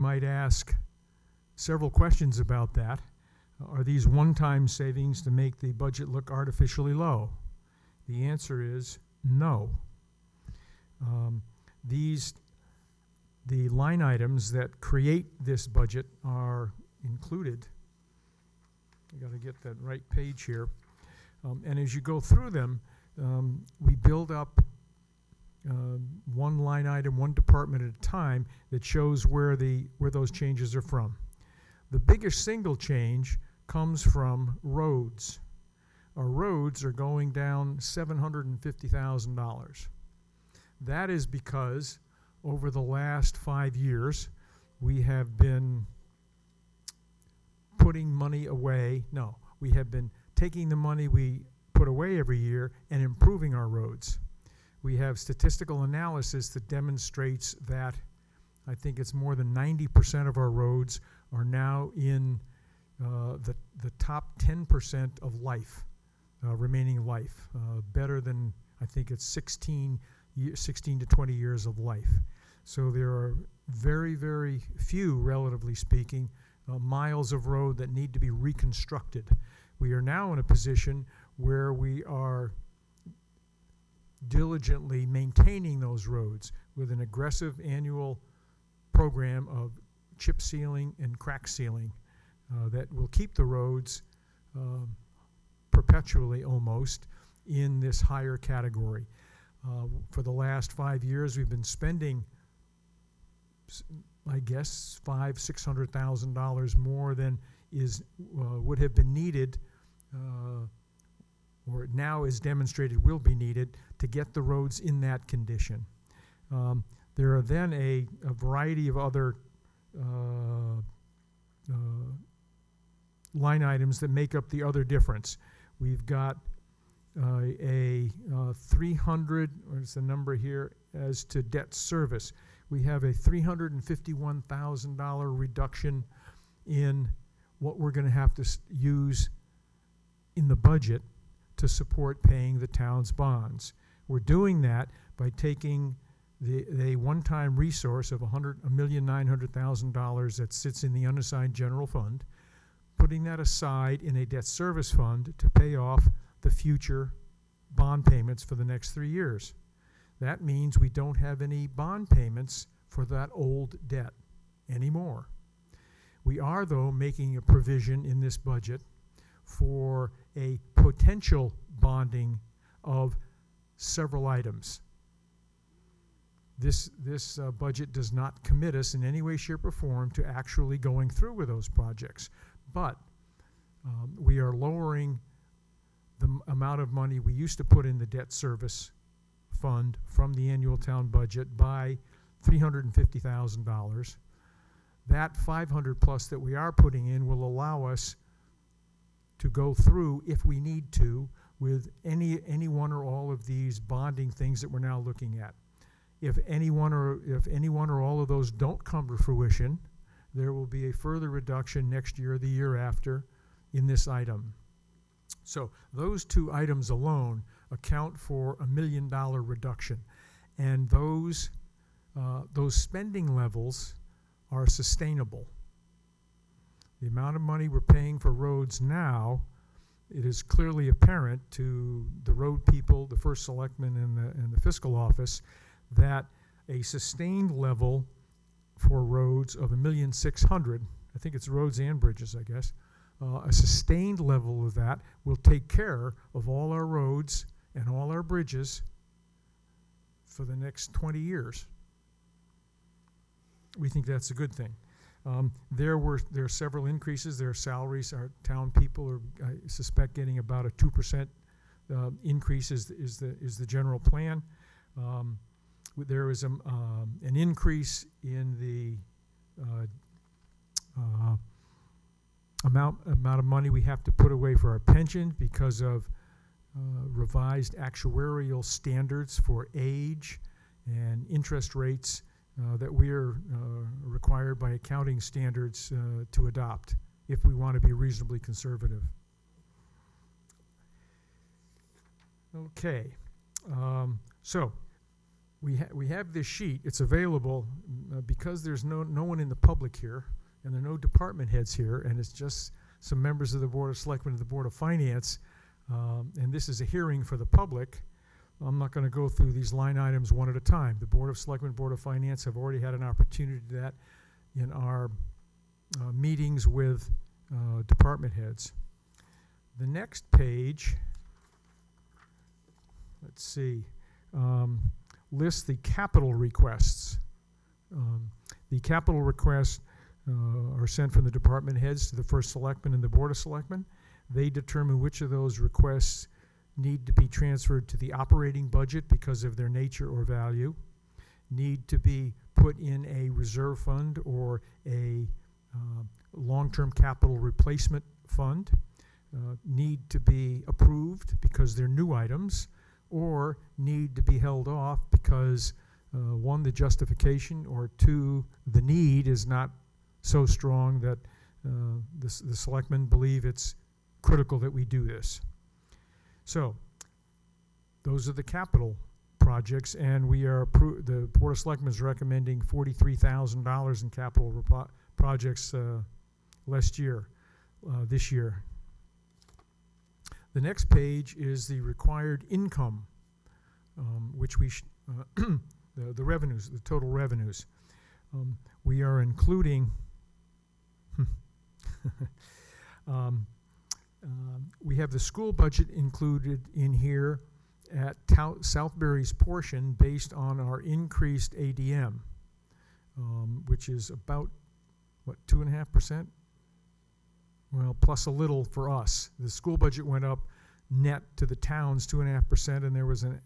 might ask several questions about that. Are these one-time savings to make the budget look artificially low? The answer is no. The line items that create this budget are included. I got to get that right page here. And as you go through them, we build up one line item, one department at a time that shows where those changes are from. The biggest single change comes from roads. Our roads are going down $750,000. That is because over the last 5 years, we have been putting money away. No, we have been taking the money we put away every year and improving our roads. We have statistical analysis that demonstrates that I think it's more than 90% of our roads are now in the top 10% of life, remaining life, better than I think it's 16 to 20 years of life. So there are very, very few, relatively speaking, miles of road that need to be reconstructed. We are now in a position where we are diligently maintaining those roads with an aggressive annual program of chip sealing and crack sealing that will keep the roads perpetually almost in this higher category. For the last 5 years, we've been spending, I guess, $500,000-$600,000 more than would have been needed, or now is demonstrated will be needed to get the roads in that condition. There are then a variety of other line items that make up the other difference. We've got a 300, or is the number here, as to debt service. We have a $351,000 reduction in what we're going to have to use in the budget to support paying the town's bonds. We're doing that by taking the one-time resource of $1,900,000 that sits in the unassigned general fund, putting that aside in a debt service fund to pay off the future bond payments for the next 3 years. That means we don't have any bond payments for that old debt anymore. We are, though, making a provision in this budget for a potential bonding of several items. This budget does not commit us in any way, shape, or form to actually going through with those projects. But we are lowering the amount of money we used to put in the debt service fund from the annual town budget by $350,000. That 500 plus that we are putting in will allow us to go through, if we need to, with any one or all of these bonding things that we're now looking at. If any one or all of those don't come to fruition, there will be a further reduction next year or the year after in this item. So those two items alone account for $1 million reduction, and those spending levels are sustainable. The amount of money we're paying for roads now, it is clearly apparent to the road people, the first selectman, and the fiscal office that a sustained level for roads of $1,600,000, I think it's roads and bridges, I guess, a sustained level of that will take care of all our roads and all our bridges for the next 20 years. We think that's a good thing. There are several increases. There are salaries. Our town people are, I suspect, getting about a 2% increase is the general plan. There is an increase in the amount of money we have to put away for our pension because of revised actuarial standards for age and interest rates that we are required by accounting standards to adopt if we want to be reasonably conservative. Okay, so we have this sheet. It's available because there's no one in the public here, and there are no department heads here, and it's just some members of the Board of Selectmen and the Board of Finance, and this is a hearing for the public. I'm not going to go through these line items one at a time. The Board of Selectmen, Board of Finance have already had an opportunity to do that in our meetings with department heads. The next page, let's see, lists the capital requests. The capital requests are sent from the department heads to the first selectman and the Board of Selectmen. They determine which of those requests need to be transferred to the operating budget because of their nature or value, need to be put in a reserve fund or a long-term capital replacement fund, need to be approved because they're new items, or need to be held off because one, the justification, or two, the need is not so strong that the selectmen believe it's critical that we do this. So those are the capital projects, and we are the Board of Selectmen is recommending $43,000 in capital projects this year. The next page is the required income, which we the revenues, the total revenues. We are including we have the school budget included in here at Southbury's portion based on our increased ADM, which is about, what, 2.5%? Well, plus a little for us. The school budget went up net to the towns 2.5%, and there was an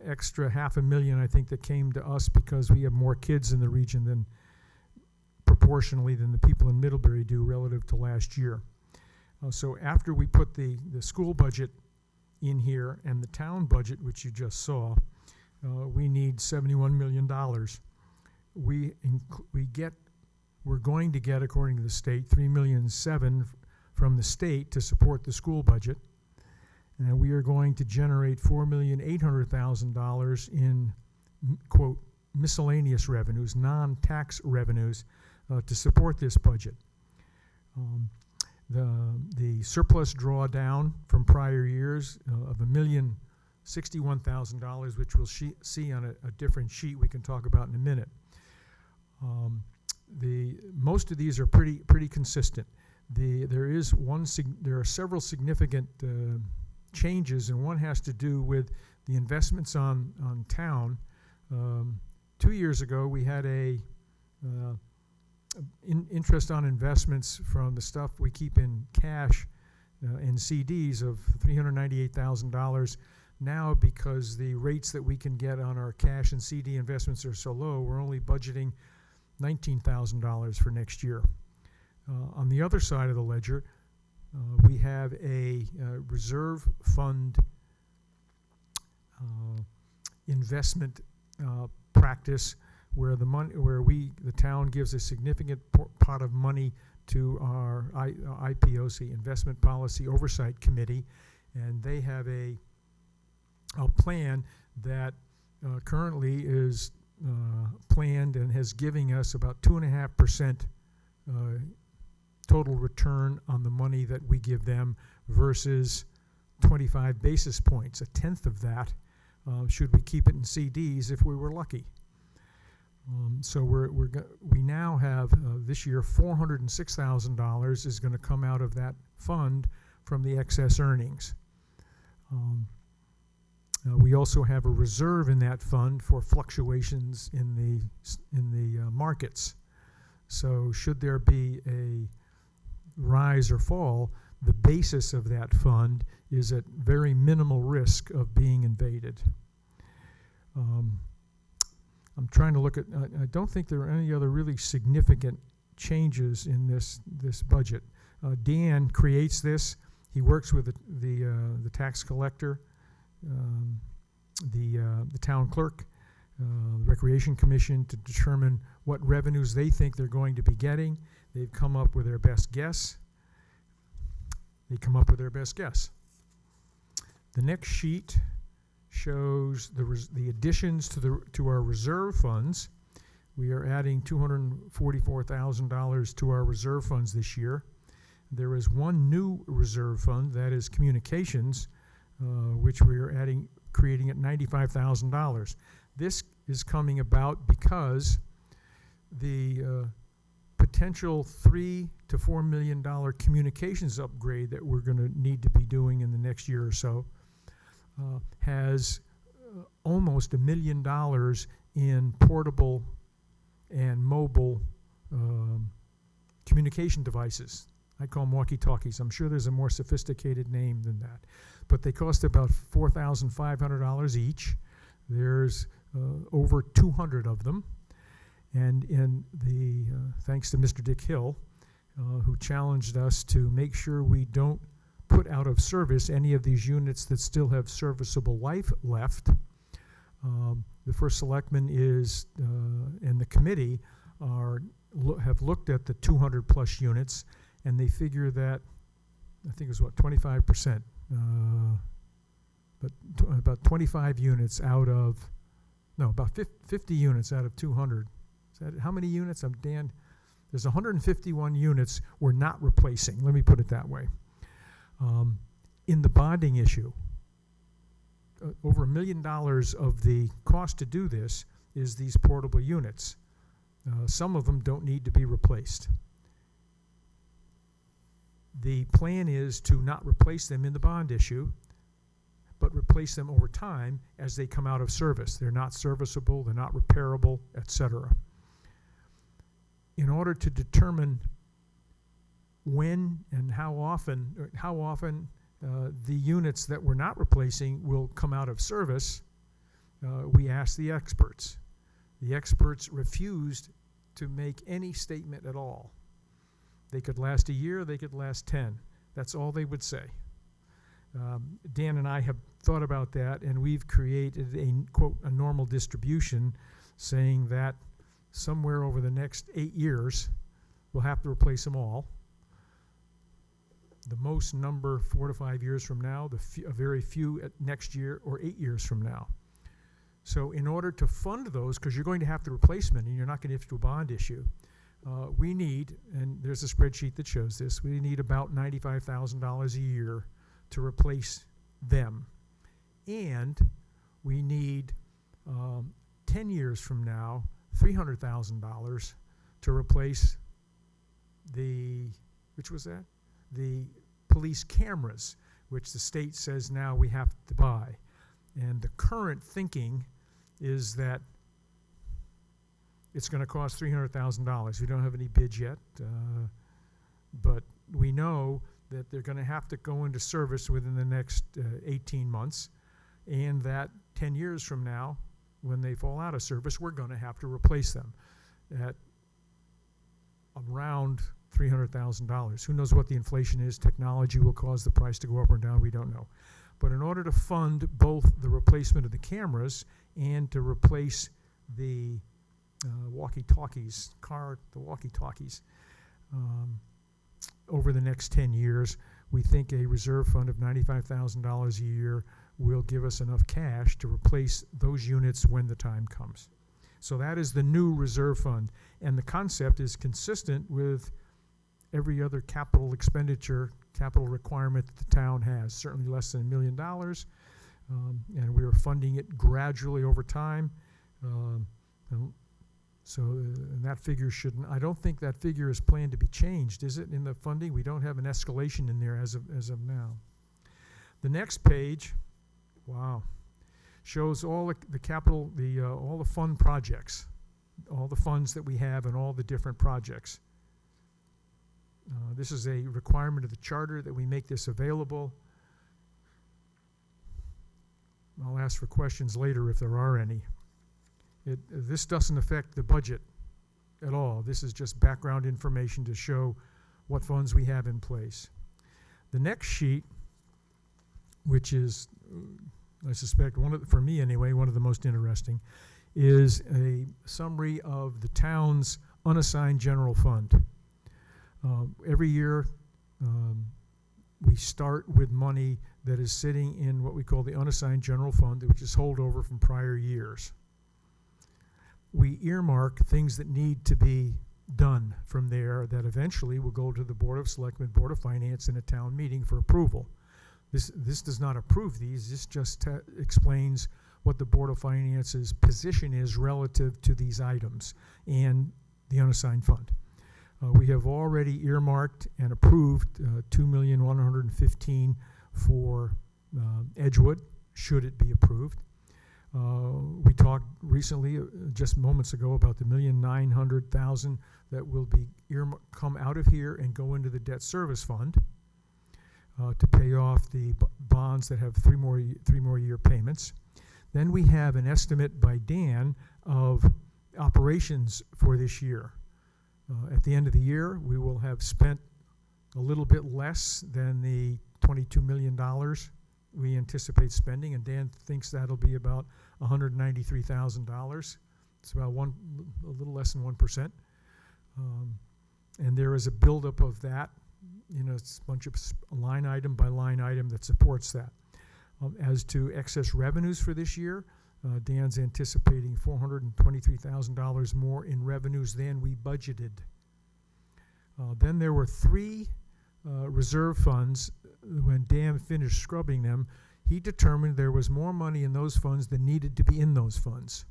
extra $500,000, I think, that came to us because we have more kids in the region than proportionally than the people in Middlebury do relative to last year. So after we put the school budget in here and the town budget, which you just saw, we need $71 million. We're going to get, according to the state, $3.7 million from the state to support the school budget, and we are going to generate $4,800,000 in, quote, miscellaneous revenues, non-tax revenues, to support this budget. The surplus drawdown from prior years of $1,061,000, which we'll see on a different sheet we can talk about in a minute. Most of these are pretty consistent. There are several significant changes, and one has to do with the investments on town. 2 years ago, we had interest on investments from the stuff we keep in cash and CDs of $398,000. Now, because the rates that we can get on our cash and CD investments are so low, we're only budgeting $19,000 for next year. On the other side of the ledger, we have a reserve fund investment practice where the town gives a significant pot of money to our IPOC, Investment Policy Oversight Committee, and they have a plan that currently is planned and has given us about 2.5% total return on the money that we give them versus 25 basis points, a tenth of that, should we keep it in CDs if we were lucky. So we now have this year $406,000 is going to come out of that fund from the excess earnings. We also have a reserve in that fund for fluctuations in the markets. So should there be a rise or fall, the basis of that fund is at very minimal risk of being invaded. I'm trying to look at, I don't think there are any other really significant changes in this budget. Dan creates this. He works with the tax collector, the town clerk, the Recreation Commission to determine what revenues they think they're going to be getting. They've come up with their best guess. The next sheet shows the additions to our reserve funds. We are adding $244,000 to our reserve funds this year. There is one new reserve fund, that is communications, which we are creating at $95,000. This is coming about because the potential $3 to $4 million communications upgrade that we're going to need to be doing in the next year or so has almost $1 million in portable and mobile communication devices. I call them walkie-talkies. I'm sure there's a more sophisticated name than that. But they cost about $4,500 each. There's over 200 of them. And thanks to Mr. Dick Hill, who challenged us to make sure we don't put out of service any of these units that still have serviceable life left. The first selectman and the committee have looked at the 200 plus units, and they figure that, I think it was 25%, but about 25 units about 50 units out of 200. Is that how many units? Dan, there's 151 units we're not replacing. Let me put it that way. In the bonding issue, over $1 million of the cost to do this is these portable units. Some of them don't need to be replaced. The plan is to not replace them in the bond issue, but replace them over time as they come out of service. They're not serviceable, they're not repairable, etc. In order to determine when and how often the units that we're not replacing will come out of service, we asked the experts. The experts refused to make any statement at all. They could last a year, they could last 10. That's all they would say. Dan and I have thought about that, and we've created a normal distribution saying that somewhere over the next 8 years, we'll have to replace them all. The most number 4 to 5 years from now, a very few at next year or 8 years from now. So in order to fund those, because you're going to have to replace them and you're not going to have to do a bond issue, we need, and there's a spreadsheet that shows this, we need about $95,000 a year to replace them. And we need 10 years from now, $300,000 to replace which was that? The police cameras, which the state says now we have to buy. And the current thinking is that it's going to cost $300,000. We don't have any bids yet, but we know that they're going to have to go into service within the next 18 months, and that 10 years from now, when they fall out of service, we're going to have to replace them at around $300,000. Who knows what the inflation is? Technology will cause the price to go up or down. We don't know. But in order to fund both the replacement of the cameras and to replace the walkie-talkies, over the next 10 years, we think a reserve fund of $95,000 a year will give us enough cash to replace those units when the time comes. So that is the new reserve fund. And the concept is consistent with every other capital expenditure, capital requirement that the town has, certainly less than $1 million. And we are funding it gradually over time. And that figure shouldn't, I don't think that figure is planned to be changed, is it, in the funding? We don't have an escalation in there as of now. The next page, wow, shows all the capital, all the fund projects, all the funds that we have and all the different projects. This is a requirement of the charter that we make this available. I'll ask for questions later if there are any. This doesn't affect the budget at all. This is just background information to show what funds we have in place. The next sheet, which is, I suspect, for me anyway, one of the most interesting, is a summary of the town's unassigned general fund. Every year, we start with money that is sitting in what we call the unassigned general fund, which is holdover from prior years. We earmark things that need to be done from there that eventually will go to the Board of Selectmen, Board of Finance, and a town meeting for approval. This does not approve these. This just explains what the Board of Finance's position is relative to these itunes and the unassigned fund. We have already earmarked and approved $2,115,000 for Edgewood, should it be approved. We talked recently, just moments ago, about the $1,900,000 that will be come out of here and go into the debt service fund to pay off the bonds that have three more year payments. Then we have an estimate by Dan of operations for this year. At the end of the year, we will have spent a little bit less than the $22 million we anticipate spending, and Dan thinks that'll be about $193,000. It's about a little less than 1%. And there is a buildup of that. It's a bunch of line item by line item that supports that. As to excess revenues for this year, Dan's anticipating $423,000 more in revenues than we budgeted. Then there were three reserve funds. When Dan finished scrubbing them, he determined there was more money in those funds than needed to be in those funds.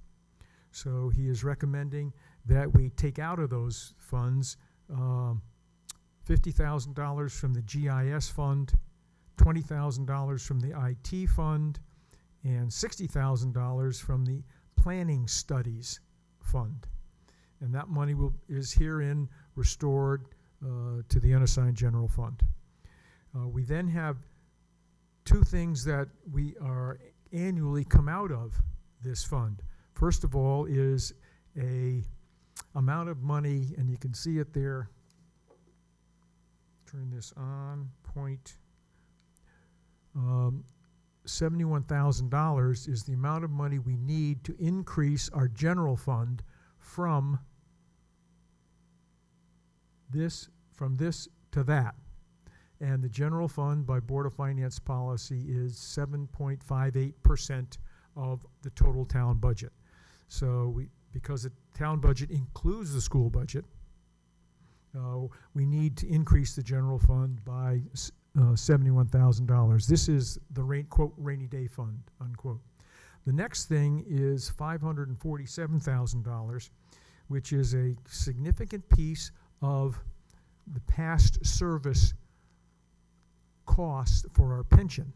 So he is recommending that we take out of those funds $50,000 from the GIS fund, $20,000 from the IT fund, and $60,000 from the planning studies fund. And that money is herein restored to the unassigned general fund. We then have two things that we are annually come out of this fund. First of all is a amount of money, and you can see it there. Turn this on, point. $71,000 is the amount of money we need to increase our general fund from this to that. And the general fund by Board of Finance policy is 7.58% of the total town budget. So because the town budget includes the school budget, we need to increase the general fund by $71,000. This is the quote, rainy day fund, unquote. The next thing is $547,000, which is a significant piece of the past service cost for our pension.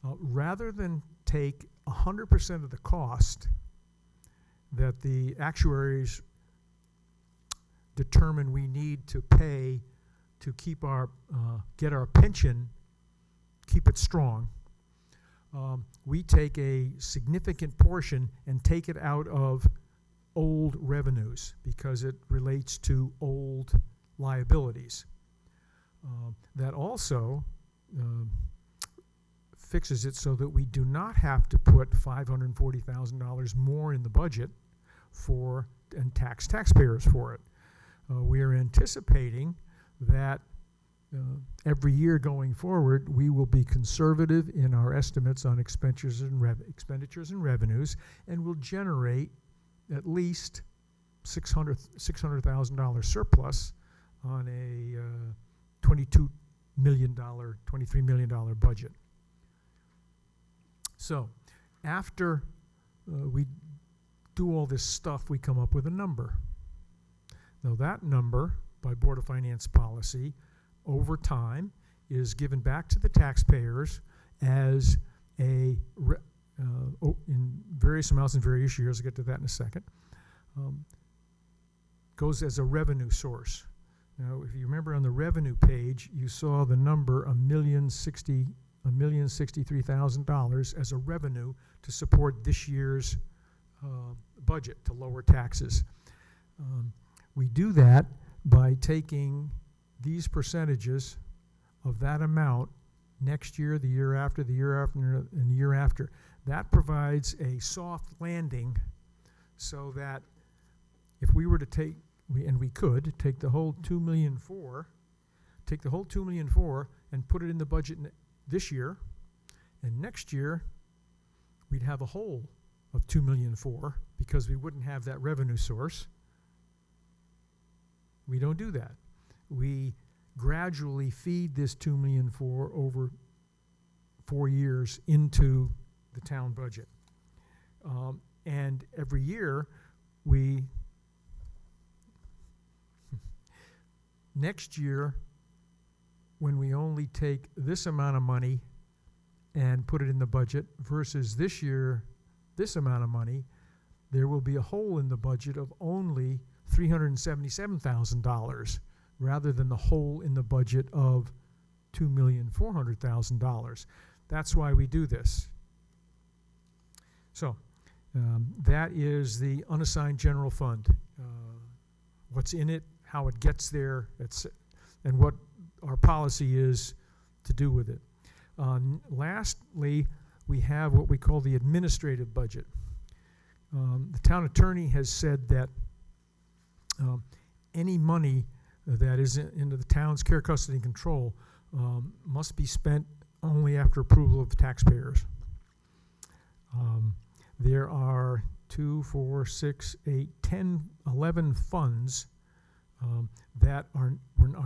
Rather than take 100% of the cost that the actuaries determine we need to pay to keep get our pension, keep it strong, we take a significant portion and take it out of old revenues because it relates to old liabilities. That also fixes it so that we do not have to put $540,000 more in the budget and tax taxpayers for it. We are anticipating that every year going forward, we will be conservative in our estimates on expenditures and revenues, and will generate at least $600,000 surplus on a $23 million budget. So after we do all this stuff, we come up with a number. Now that number, by Board of Finance policy, over time is given back to the taxpayers as in various amounts in various years. I'll get to that in a second. Goes as a revenue source. Now, if you remember on the revenue page, you saw the number $1,063,000 as a revenue to support this year's budget, to lower taxes. We do that by taking these percentages of that amount next year, the year after, the year after, and the year after. That provides a soft landing so that if we were to take, and we could, take the whole $2,000,004, take the whole 2,000,004 and put it in the budget this year, and next year we'd have a hole of 2,000,004 because we wouldn't have that revenue source. We don't do that. We gradually feed this 2,000,004 over 4 years into the town budget. And every year next year, when we only take this amount of money and put it in the budget versus this year, this amount of money, there will be a hole in the budget of only $377,000 rather than the hole in the budget of $2,400,000. That's why we do this. So that is the unassigned general fund. What's in it, how it gets there, and what our policy is to do with it. Lastly, we have what we call the administrative budget. The town attorney has said that any money that is into the town's care, custody, and control must be spent only after approval of the taxpayers. There are 2, 4, 6, 8, 10, 11 funds that are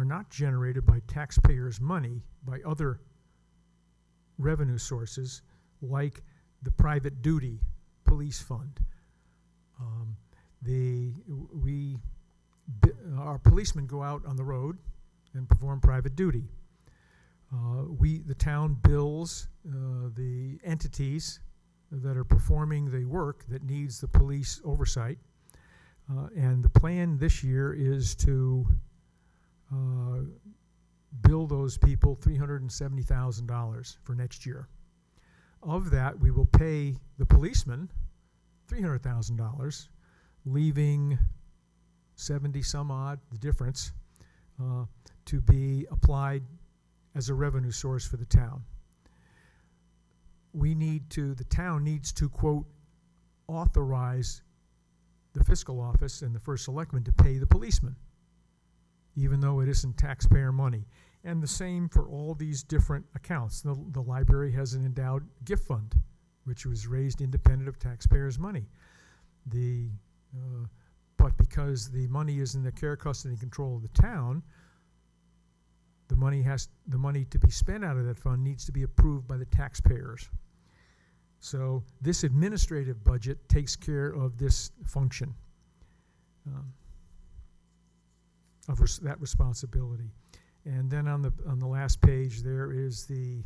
not generated by taxpayers' money, by other revenue sources, like the private duty police fund. Our policemen go out on the road and perform private duty. The town bills the entities that are performing the work that needs the police oversight. And the plan this year is to bill those people $370,000 for next year. Of that, we will pay the policemen $300,000, leaving 70 some odd, the difference, to be applied as a revenue source for the town. The town needs to, quote, authorize the fiscal office and the first selectman to pay the policemen, even though it isn't taxpayer money. And the same for all these different accounts. The library has an endowed gift fund, which was raised independent of taxpayers' money. But because the money is in the care, custody, and control of the town, the money to be spent out of that fund needs to be approved by the taxpayers. So this administrative budget takes care of this function, of that responsibility. And then on the last page there is the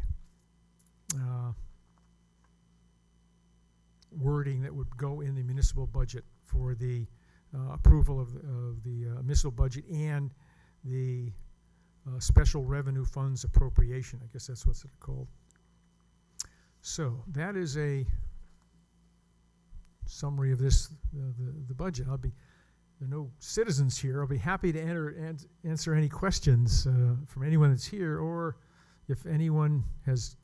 wording that would go in the municipal budget for the approval of the municipal budget and the special revenue funds appropriation. I guess that's what's it called. So that is a summary of this, the budget. There are no citizens here. I'll be happy to answer any questions from anyone that's here, or if anyone has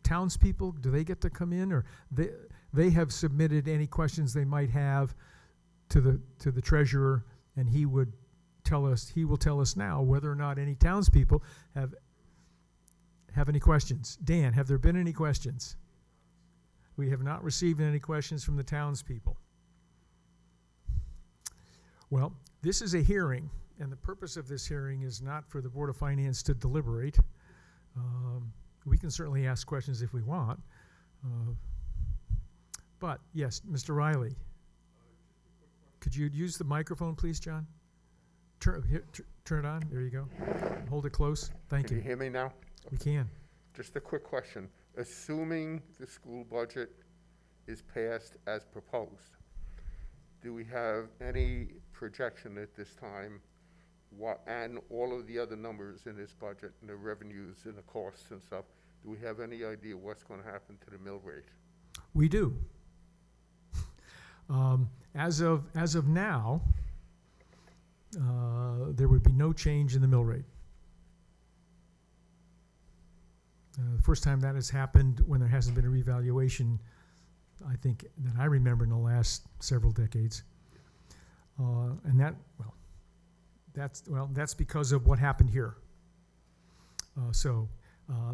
townspeople, do they get to come in, or they have submitted any questions they might have to the treasurer, and he will tell us now whether or not any townspeople have any questions. Dan, have there been any questions? We have not received any questions from the townspeople. Well, this is a hearing, and the purpose of this hearing is not for the Board of Finance to deliberate. We can certainly ask questions if we want. But, yes, Mr. Riley. Could you use the microphone, please, John? Turn it on. There you go. Hold it close. Thank you. Can you hear me now? We can. Just a quick question. Assuming the school budget is passed as proposed, do we have any projection at this time, and all of the other numbers in this budget, and the revenues and the costs and stuff, do we have any idea what's going to happen to the mill rate? We do. As of now, there would be no change in the mill rate. The first time that has happened when there hasn't been a revaluation, I think, that I remember in the last several decades. And That's because of what happened here.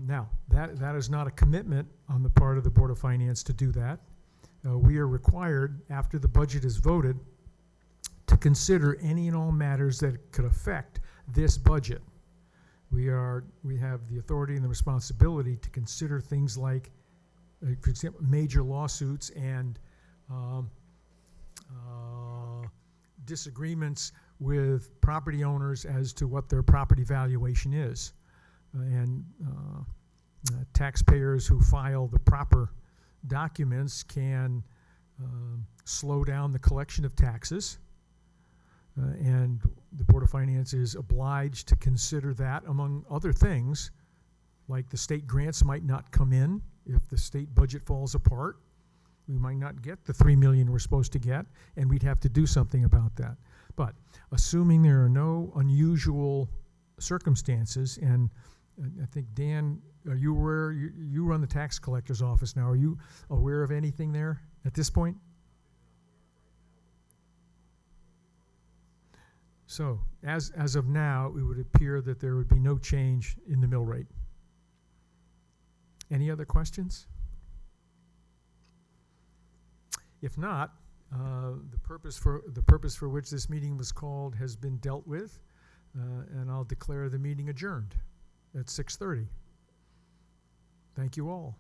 Now, that is not a commitment on the part of the Board of Finance to do that. We are required, after the budget is voted, to consider any and all matters that could affect this budget. We have the authority and the responsibility to consider things like, for example, major lawsuits and disagreements with property owners as to what their property valuation is. And taxpayers who file the proper documents can slow down the collection of taxes. And the Board of Finance is obliged to consider that, among other things, like the state grants might not come in if the state budget falls apart. We might not get the $3 million we're supposed to get, and we'd have to do something about that. But assuming there are no unusual circumstances, and I think, Dan, are you aware, you run the tax collector's office now, are you aware of anything there at this point? So, as of now, it would appear that there would be no change in the mill rate. Any other questions? If not, the purpose for which this meeting was called has been dealt with, and I'll declare the meeting adjourned at 6:30. Thank you all.